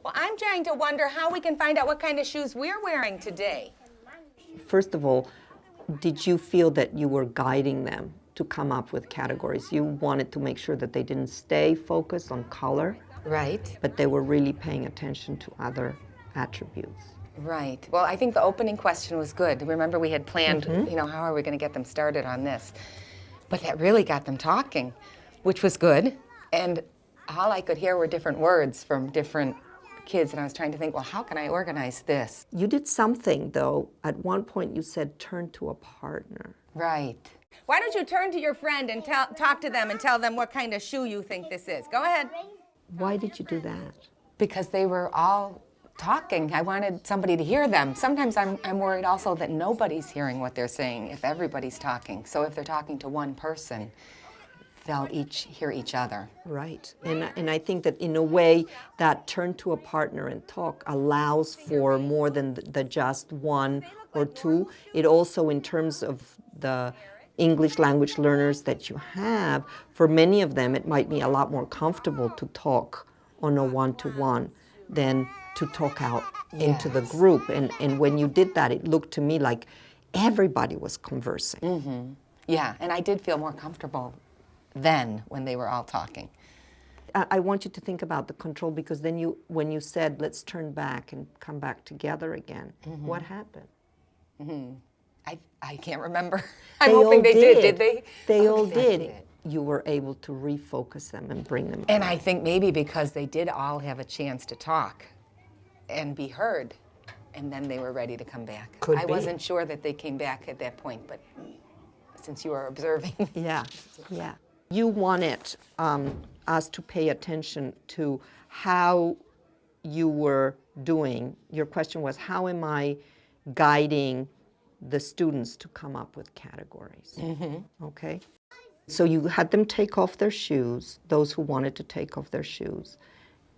Well, I'm trying to wonder how we can find out what kind of shoes we're wearing today. First of all, did you feel that you were guiding them to come up with categories? You wanted to make sure that they didn't stay focused on color, Right. but they were really paying attention to other attributes. Right. Well, I think the opening question was good. Remember, we had planned, how are we going to get them started on this? But that really got them talking, which was good. And all I could hear were different words from different kids. And I was trying to think, well, how can I organize this? You did something, though. At one point, you said, turn to a partner. Right. Why don't you turn to your friend and talk to them and tell them what kind of shoe you think this is? Go ahead. Why did you do that? Because they were all talking. I wanted somebody to hear them. Sometimes I'm worried also that nobody's hearing what they're saying if everybody's talking. So if they're talking to one person, they'll each hear each other. Right. And I think that in a way that turn to a partner and talk allows for more than the just one or two. It also, in terms of the English language learners that you have, for many of them it might be a lot more comfortable to talk on a one-to-one than to talk out into the group. And when you did that, it looked to me like everybody was conversing. Mm-hmm. Yeah, and I did feel more comfortable then when they were all talking. I want you to think about the control, because then when you said, let's turn back and come back together again, what happened? Mm-hmm. I can't remember. I'm hoping they did they? They all did. You were able to refocus them and bring them And back. I think maybe because they did all have a chance to talk and be heard, and then they were ready to come back. I wasn't sure that they came back at that point, but since you are observing. Yeah. You wanted us to pay attention to how you were doing. Your question was, how am I guiding the students to come up with categories? Mm-hmm. Okay. So you had them take off their shoes, those who wanted to take off their shoes,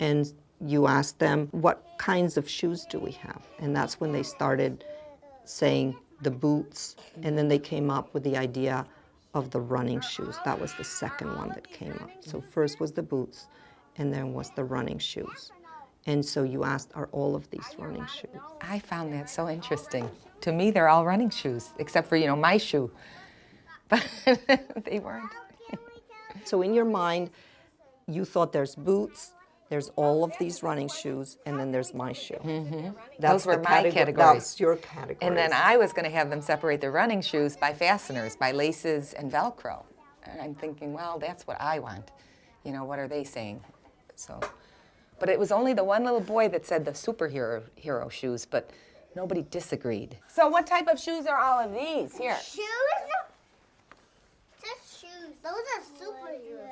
and you asked them, what kinds of shoes do we have? And that's when they started saying the boots, and then they came up with the idea of the running shoes. That was the second one that came up. So first was the boots, and then was the running shoes. And so you asked, are all of these running shoes? I found that so interesting. To me, they're all running shoes, except for, my shoe. But they weren't. So in your mind, you thought there's boots, there's all of these running shoes, and then there's my shoe. Mm-hmm. Those were my categories. That's your category. And then I was going to have them separate their running shoes by fasteners, by laces and Velcro. And I'm thinking, well, that's what I want. What are they saying? So, but it was only the one little boy that said the superhero shoes, but nobody disagreed. So what type of shoes are all of these here? Shoes? Just shoes. Those are superhero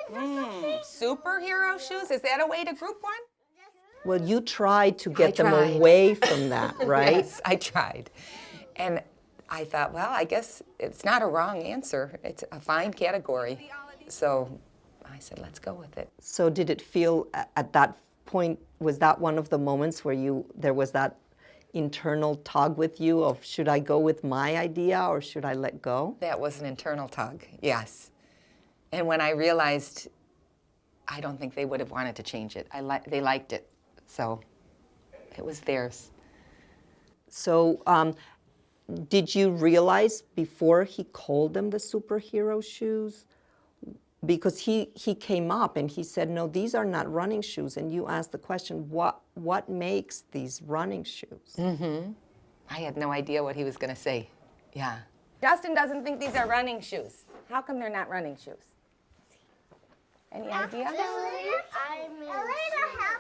shoes. Superhero shoes? Is that a way to group one? Well, you tried to get them away from that, right? Yes, I tried. And I thought, well, I guess it's not a wrong answer. It's a fine category. So I said, let's go with it. So did it feel at that point, was that one of the moments where there was that internal tug with you of, should I go with my idea or should I let go? That was an internal tug, yes. And when I realized, I don't think they would have wanted to change it. They liked it, so it was theirs. So did you realize before he called them the superhero shoes? Because he came up and he said, no, these are not running shoes. And you asked the question, what makes these running shoes? Mm-hmm. I had no idea what he was going to say. Yeah. Justin doesn't think these are running shoes. How come they're not running shoes? Any idea?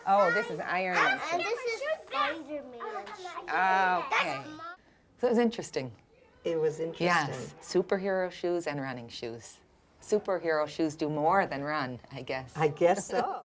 Oh, this is Iron Man. And this is Spider-Man. Oh, okay. So it was interesting. It was interesting. Yes, superhero shoes and running shoes. Superhero shoes do more than run, I guess. I guess so.